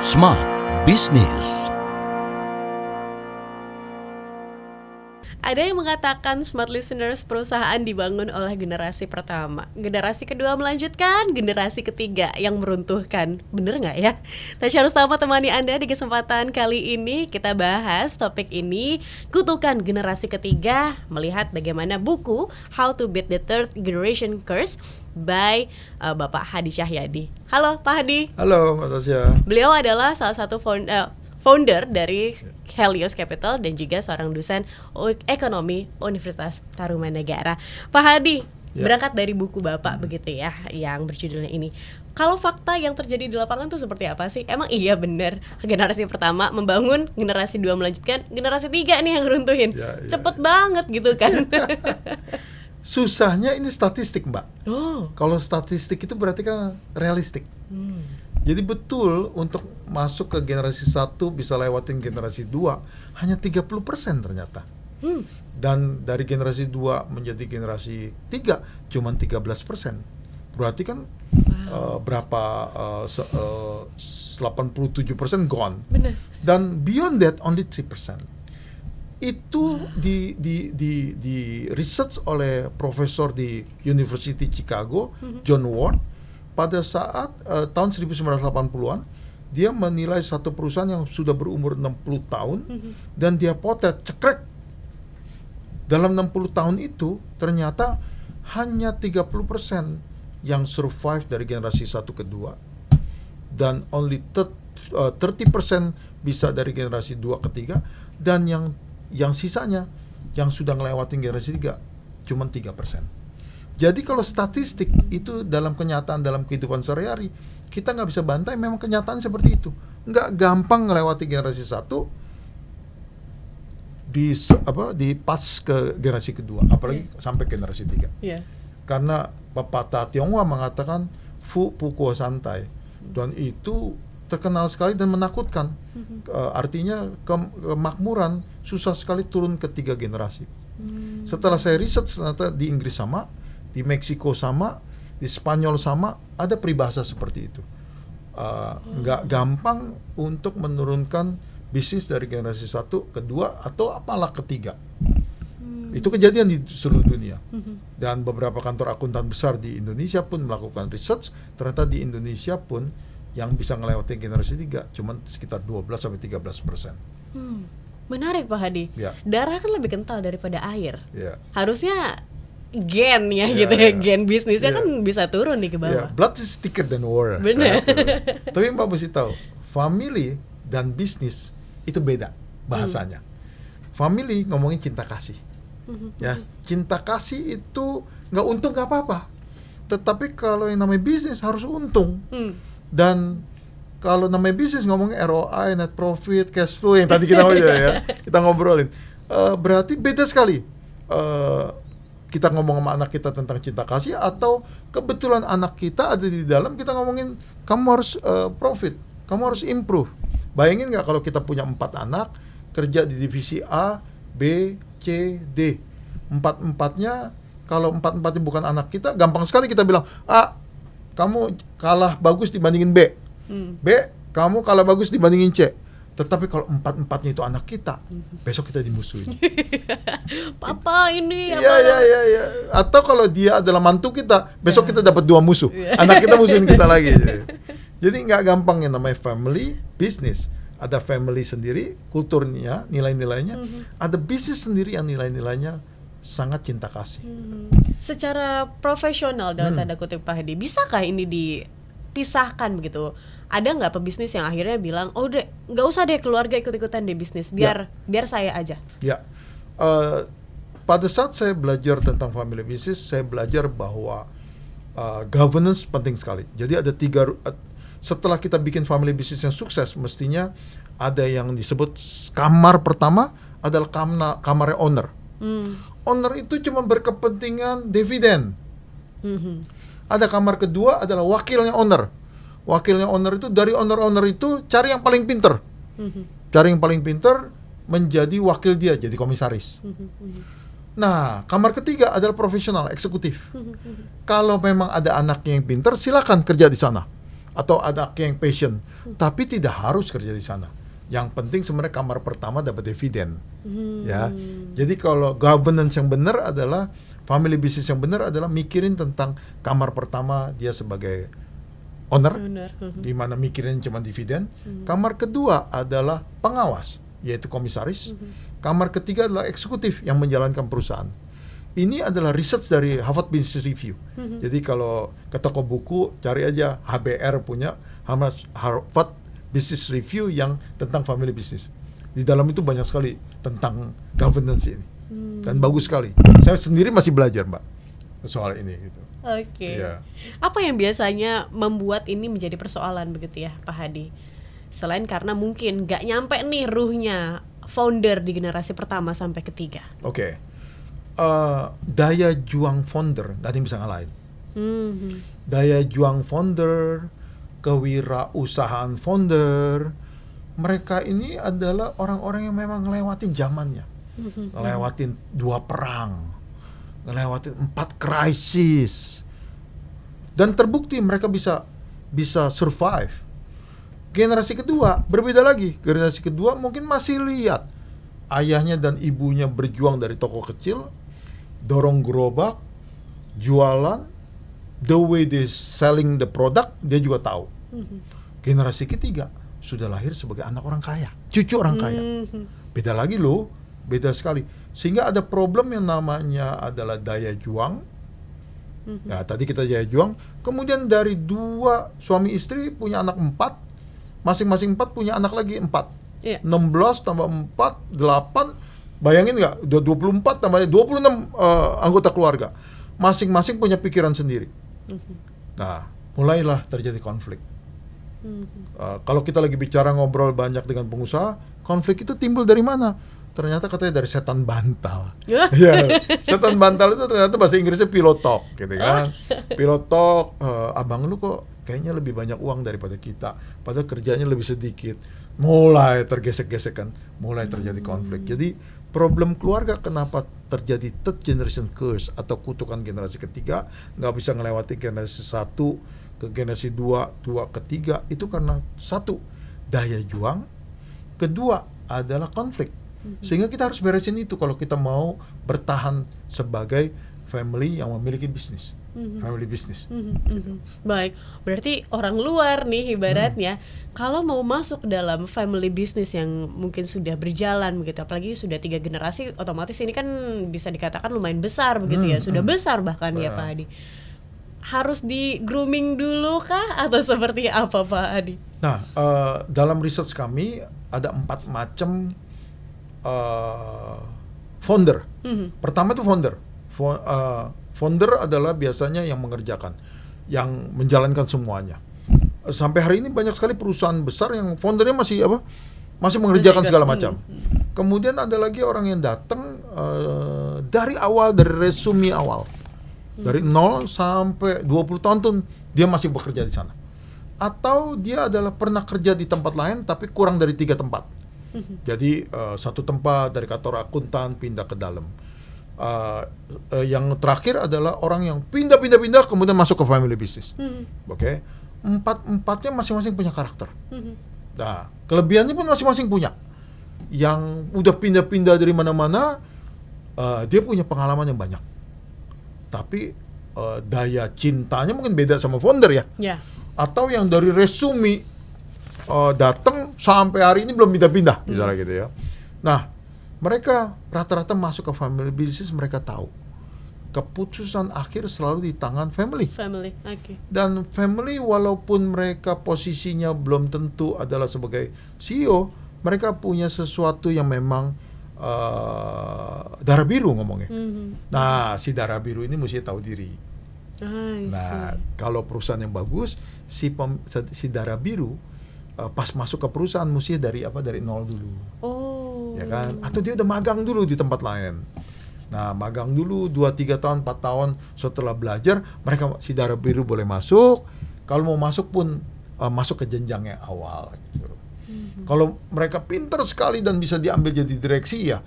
Smart Business. Ada yang mengatakan smart listeners perusahaan dibangun oleh generasi pertama, generasi kedua melanjutkan, generasi ketiga yang meruntuhkan. Bener nggak ya? Tasya Rustama temani Anda di kesempatan kali ini. Kita bahas topik ini, kutukan generasi ketiga, melihat bagaimana buku How to Beat the Third Generation Curse by Bapak Hadi Cahyadi. Halo Pak Hadi. Halo Mbak Tasya. Beliau adalah salah satu founder dari Helios Capital dan juga seorang dosen ekonomi Universitas Tarumanagara. Pak Hadi, berangkat dari buku Bapak begitu ya, yang berjudulnya ini. Kalau fakta yang terjadi di lapangan tuh seperti apa sih? Emang iya benar generasi pertama membangun, generasi dua melanjutkan, generasi tiga nih yang runtuhin. Cepet banget gitu kan. Susahnya ini statistik, Mbak. Oh. Kalau statistik itu berarti kan realistik. Jadi betul untuk masuk ke generasi 1 bisa lewatin generasi 2 hanya 30% ternyata. Dan dari generasi 2 menjadi generasi 3 cuma 13%. Berarti kan berapa 87% gone. Benar. Dan beyond that only 3%. Itu di research oleh profesor di University Chicago, John Ward. Pada saat tahun 1980-an, dia menilai satu perusahaan yang sudah berumur 60 tahun dan dia potret, cekrek. Dalam 60 tahun itu, ternyata hanya 30% yang survive dari generasi 1 ke 2 dan only 30% bisa dari generasi 2 ke 3 dan yang sisanya yang sudah ngelewatin generasi 3 cuma 3%. Jadi kalau statistik itu dalam kenyataan dalam kehidupan sehari-hari kita nggak bisa bantai, memang kenyataan seperti itu. Nggak gampang melewati generasi 1 di pas ke generasi kedua, apalagi sampai generasi 3. Karena pepatah Tionghoa mengatakan fu pukuo santai, dan itu terkenal sekali dan menakutkan. Artinya kemakmuran susah sekali turun ke 3 generasi. Setelah saya riset, ternyata di Inggris sama, di Meksiko sama, di Spanyol sama, ada peribahasa seperti itu. Nggak gampang untuk menurunkan bisnis dari generasi 1 ke 2 atau apalah ke 3. Itu kejadian di seluruh dunia. Dan beberapa kantor akuntan besar di Indonesia pun melakukan research, ternyata di Indonesia pun yang bisa ngelewatin generasi 3 cuma sekitar 12-13%. Menarik Pak Hadi. Darah kan lebih kental daripada air. Harusnya gen gitu ya, gen bisnisnya kan bisa turun nih ke bawah. Blood is thicker than water. Benar. Tapi Mbak mesti tahu, family dan bisnis itu beda bahasanya. Family ngomongin cinta kasih. Ya, cinta kasih itu nggak untung nggak apa-apa. Tetapi kalau yang namanya bisnis harus untung. Dan kalau namanya bisnis ngomongin ROI, net profit, cash flow yang tadi kita ngobrolin. Berarti beda sekali. Kita ngomong sama anak kita tentang cinta kasih, atau kebetulan anak kita ada di dalam, kita ngomongin kamu harus profit, kamu harus improve. Bayangin nggak kalau kita punya 4 anak kerja di divisi A, B, C, D. 4-4-nya, kalau 4-4-nya bukan anak kita, gampang sekali kita bilang, A, kamu kalah bagus dibandingin B. B, kamu kalah bagus dibandingin C. Tetapi kalau 4-4-nya itu anak kita, besok kita dimusuhin. Papa ini Iya. Atau kalau dia adalah mantu kita, besok kita dapat 2 musuh. Anak kita musuhin kita lagi. Jadi nggak gampang yang namanya family, business. Ada family sendiri, kulturnya, nilai-nilainya. Ada bisnis sendiri yang nilai-nilainya sangat cinta kasih. Secara profesional dalam tanda kutip Pak Hadi, bisakah ini dipisahkan begitu? Ada nggak pebisnis yang akhirnya bilang, oh deh, nggak usah deh keluarga ikut-ikutan deh bisnis, biar saya aja. Pada saat saya belajar tentang family business, saya belajar bahwa governance penting sekali. Jadi ada 3, setelah kita bikin family business yang sukses, mestinya ada yang disebut kamar pertama adalah kamarnya owner. Owner itu cuma berkepentingan dividen. Ada kamar kedua adalah wakilnya owner. Wakilnya owner itu, dari owner itu cari yang paling pinter. Cari yang paling pinter menjadi wakil dia, jadi komisaris. Nah, kamar ketiga adalah profesional, eksekutif. Kalau memang ada anaknya yang pinter, silakan kerja di sana. atau ada yang passion, tapi tidak harus kerja di sana. Yang penting sebenarnya kamar pertama dapat dividen, ya. Jadi kalau governance yang benar adalah family business yang benar adalah mikirin tentang kamar pertama dia sebagai owner, di mana mikirin cuma dividen. Kamar kedua adalah pengawas, yaitu komisaris. Kamar ketiga adalah eksekutif yang menjalankan perusahaan. Ini adalah research dari Harvard Business Review. Jadi kalau ke toko buku cari aja HBR punya Harvard Business Review yang tentang family business. Di dalam itu banyak sekali tentang governance ini. Dan bagus sekali. Saya sendiri masih belajar, Mbak, soal ini gitu. Oke. Iya. Apa yang biasanya membuat ini menjadi persoalan begitu ya, Pak Hadi? Selain karena mungkin nggak nyampe nih ruhnya founder di generasi pertama sampai ketiga. Oke. Daya juang founder nggak ada yang bisa ngalahin. Daya juang founder, kewirausahaan founder, mereka ini adalah orang-orang yang memang ngelewatin zamannya, ngelewatin 2 perang, ngelewatin 4 krisis, dan terbukti mereka bisa survive. Generasi kedua berbeda lagi. Generasi kedua mungkin masih lihat ayahnya dan ibunya berjuang dari toko kecil, dorong gerobak, jualan, the way they selling the product, dia juga tahu. Generasi ketiga sudah lahir sebagai anak orang kaya, cucu orang kaya. Beda lagi loh, beda sekali. Sehingga ada problem yang namanya adalah daya juang. Ya, tadi kita daya juang. Kemudian dari 2 suami istri punya anak 4, masing-masing 4 punya anak lagi 4. 16 tambah 4, 8. Bayangin nggak, 24 tambah 26 anggota keluarga. Masing-masing punya pikiran sendiri. Nah, mulailah terjadi konflik. Kalau kita lagi bicara ngobrol banyak dengan pengusaha, konflik itu timbul dari mana? Ternyata katanya dari setan bantal. Ya, setan bantal itu ternyata bahasa Inggrisnya pillow talk, gitu kan? Pillow talk, abang lu kok kayaknya lebih banyak uang daripada kita, padahal kerjanya lebih sedikit. Mulai tergesek-gesekan, mulai terjadi konflik. Jadi problem keluarga kenapa terjadi third generation curse atau kutukan generasi ketiga, nggak bisa ngelewati generasi 1 ke generasi 2 ke 3, itu karena 1, daya juang, kedua adalah konflik. Sehingga kita harus beresin itu kalau kita mau bertahan sebagai family yang memiliki bisnis. Family business. Baik, berarti orang luar nih ibaratnya kalau mau masuk dalam family business yang mungkin sudah berjalan begitu, apalagi sudah 3 generasi, otomatis ini kan bisa dikatakan lumayan besar begitu ya, sudah besar bahkan ya Pak Hadi. Harus di grooming dulu kah atau seperti apa Pak Hadi? Nah, dalam research kami ada 4 macam founder. Pertama itu founder. Founder adalah biasanya yang mengerjakan, yang menjalankan semuanya. Sampai hari ini banyak sekali perusahaan besar yang foundernya masih mengerjakan segala macam. Kemudian ada lagi orang yang datang dari awal, dari resume awal, dari 0 sampai 20 tahun tuh dia masih bekerja di sana. Atau dia adalah pernah kerja di tempat lain tapi kurang dari 3 tempat. Jadi satu tempat dari kantor akuntan pindah ke dalam. Yang terakhir adalah orang yang pindah kemudian masuk ke family business. Oke. Empatnya masing-masing punya karakter. Nah, kelebihannya pun masing-masing punya. Yang udah pindah-pindah dari mana-mana, dia punya pengalaman yang banyak. Tapi daya cintanya mungkin beda sama founder ya. Atau yang dari resume datang sampai hari ini belum pindah-pindah, misalnya gitu ya. Nah, mereka rata-rata masuk ke family business, mereka tahu keputusan akhir selalu di tangan family. Okay. Dan family walaupun mereka posisinya belum tentu adalah sebagai CEO, mereka punya sesuatu yang memang darah biru ngomongnya. Nah, si darah biru ini mesti tahu diri. Nah, kalau perusahaan yang bagus, si darah biru pas masuk ke perusahaan mesti dari nol dulu. Ya kan? Atau dia udah magang dulu di tempat lain. Nah, magang dulu 2-3 tahun, 4 tahun setelah belajar, mereka si darah biru boleh masuk. Kalau mau masuk pun masuk ke jenjang yang awal gitu. Kalau mereka pintar sekali dan bisa diambil jadi direksi ya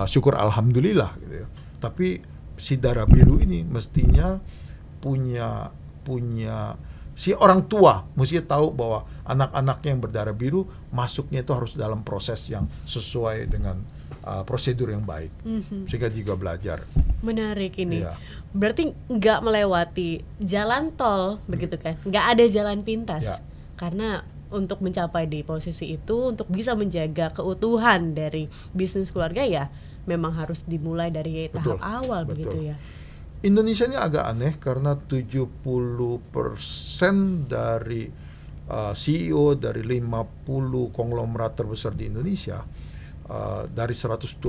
syukur alhamdulillah gitu ya. Tapi si darah biru ini mestinya punya si orang tua mesti tahu bahwa anak-anaknya yang berdarah biru masuknya itu harus dalam proses yang sesuai dengan prosedur yang baik, sehingga juga belajar. Menarik ini. Iya. Berarti nggak melewati jalan tol begitu kan? Nggak ada jalan pintas. Ya. Karena untuk mencapai di posisi itu, untuk bisa menjaga keutuhan dari bisnis keluarga ya memang harus dimulai dari tahap awal begitu ya. Indonesia ini agak aneh karena 70% dari CEO dari 50 konglomerat terbesar di Indonesia, dari 123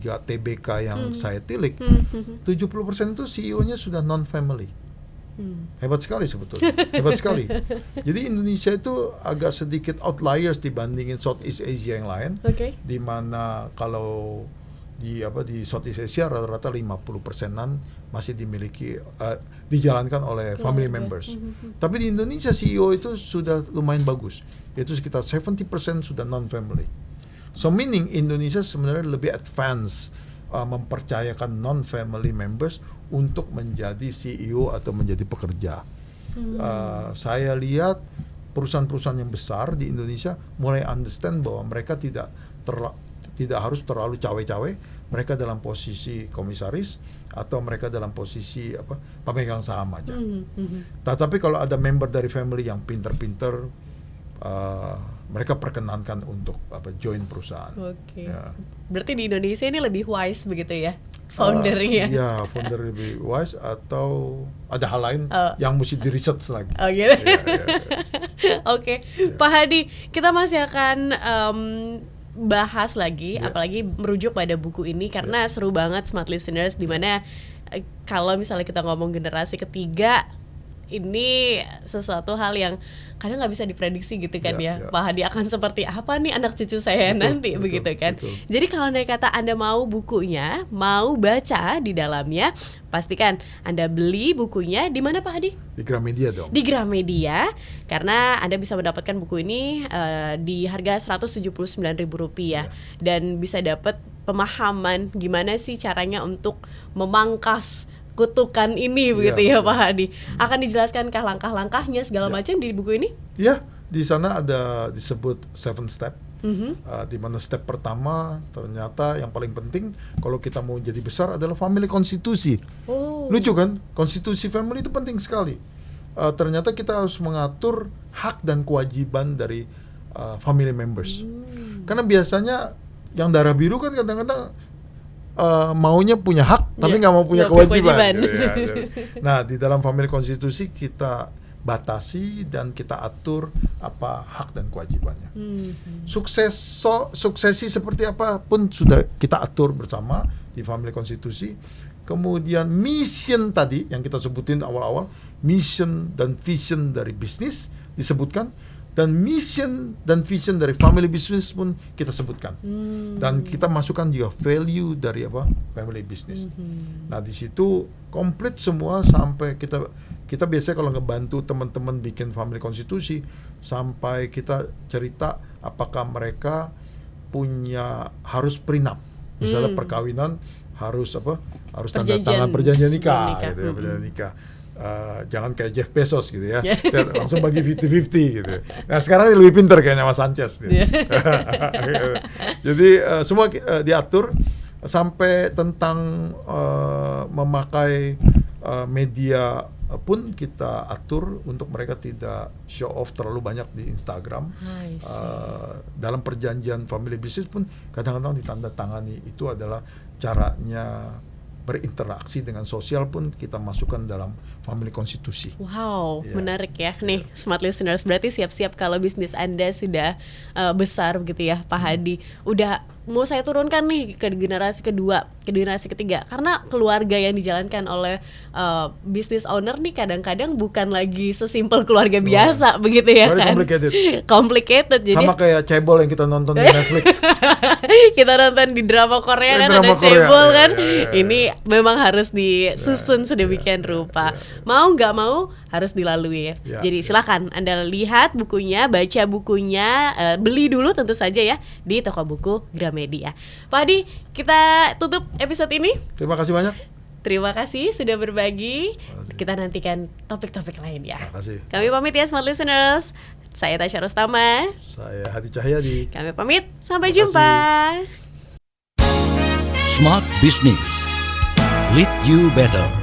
TBK yang saya tilik, 70% itu CEO-nya sudah non-family. Hebat sekali sebetulnya, hebat sekali. Jadi Indonesia itu agak sedikit outliers dibandingin Southeast Asia yang lain, di mana kalau di Southeast Asia rata-rata 50%-an masih dimiliki dijalankan oleh family members. Tapi di Indonesia CEO itu sudah lumayan bagus, yaitu sekitar 70% sudah non-family. So meaning Indonesia sebenarnya lebih advance mempercayakan non-family members untuk menjadi CEO atau menjadi pekerja. Saya lihat perusahaan-perusahaan yang besar di Indonesia mulai understand bahwa mereka tidak harus terlalu cawe-cawe. Mereka dalam posisi komisaris atau mereka dalam posisi pemegang saham aja. Tetapi kalau ada member dari family yang pinter-pinter, mereka perkenankan untuk join perusahaan. Ya. Berarti di Indonesia ini lebih wise begitu ya, foundernya? Ya, founder lebih wise atau ada hal lain yang mesti di research lagi. Oh gitu. Oke. Pak Hadi, kita masih akan bahas lagi, apalagi merujuk pada buku ini karena seru banget Smart Listeners, dimana kalau misalnya kita ngomong generasi ketiga, ini sesuatu hal yang kadang nggak bisa diprediksi gitu kan Pak Hadi akan seperti apa nih anak cucu saya nanti begitu kan. Jadi kalau andai kata Anda mau bukunya, mau baca di dalamnya, pastikan Anda beli bukunya di mana Pak Hadi? Di Gramedia dong. Di Gramedia, karena Anda bisa mendapatkan buku ini di harga Rp179.000 dan bisa dapat pemahaman gimana sih caranya untuk memangkas kutukan ini begitu ya Pak Hadi. Akan dijelaskankah langkah-langkahnya segala macam di buku ini? Ya, di sana ada disebut 7 step. Di mana step pertama ternyata yang paling penting kalau kita mau jadi besar adalah family konstitusi. Lucu kan? Konstitusi family itu penting sekali. Ternyata kita harus mengatur hak dan kewajiban dari family members. Karena biasanya yang darah biru kan kadang-kadang maunya punya hak tapi nggak mau punya kewajiban. Nah, di dalam family konstitusi kita batasi dan kita atur apa hak dan kewajibannya. Suksesi seperti apa pun sudah kita atur bersama di family konstitusi. Kemudian mission tadi yang kita sebutin awal-awal, mission dan vision dari bisnis disebutkan. Dan mission dan vision dari family business pun kita sebutkan. Dan kita masukkan juga value dari family business. Nah, di situ komplit semua sampai kita biasanya kalau ngebantu teman-teman bikin family konstitusi sampai kita cerita apakah mereka harus prenup. Misalnya perkawinan harus tanda tangan perjanjian nikah gitu ya, perjanjian nikah. Jangan kayak Jeff Bezos gitu ya, langsung bagi 50-50 gitu. Nah, sekarang lebih pintar kayaknya Mas Sanchez gitu. Jadi semua diatur sampai tentang memakai media pun kita atur untuk mereka tidak show off terlalu banyak di Instagram. Dalam perjanjian family business pun kadang-kadang ditandatangani itu adalah caranya berinteraksi dengan sosial pun kita masukkan dalam family konstitusi. Wow, menarik ya. Nih, Smart Listeners, berarti siap-siap kalau bisnis Anda sudah besar begitu ya, Pak Hadi. Udah mau saya turunkan nih ke generasi kedua, ke generasi ketiga. Karena keluarga yang dijalankan oleh business owner nih kadang-kadang bukan lagi sesimpel keluarga biasa begitu ya kan. Complicated. Jadi sama kayak cebol yang kita nonton di Netflix. Kita nonton di drama Korea kan ada cebol kan. Ini memang harus disusun sedemikian rupa. Mau nggak mau harus dilalui ya. Jadi silakan Anda lihat bukunya, baca bukunya, beli dulu tentu saja ya di toko buku Gramedia. Pak Hadi, kita tutup episode ini. Terima kasih banyak. Terima kasih sudah berbagi kita nantikan topik-topik lain ya. Terima kasih. Kami pamit ya Smart Listeners. Saya Tasya Rostama. Saya Hadi Cahyadi. Kami pamit. Sampai Terima jumpa. kasih. Smart Business. Lead you better.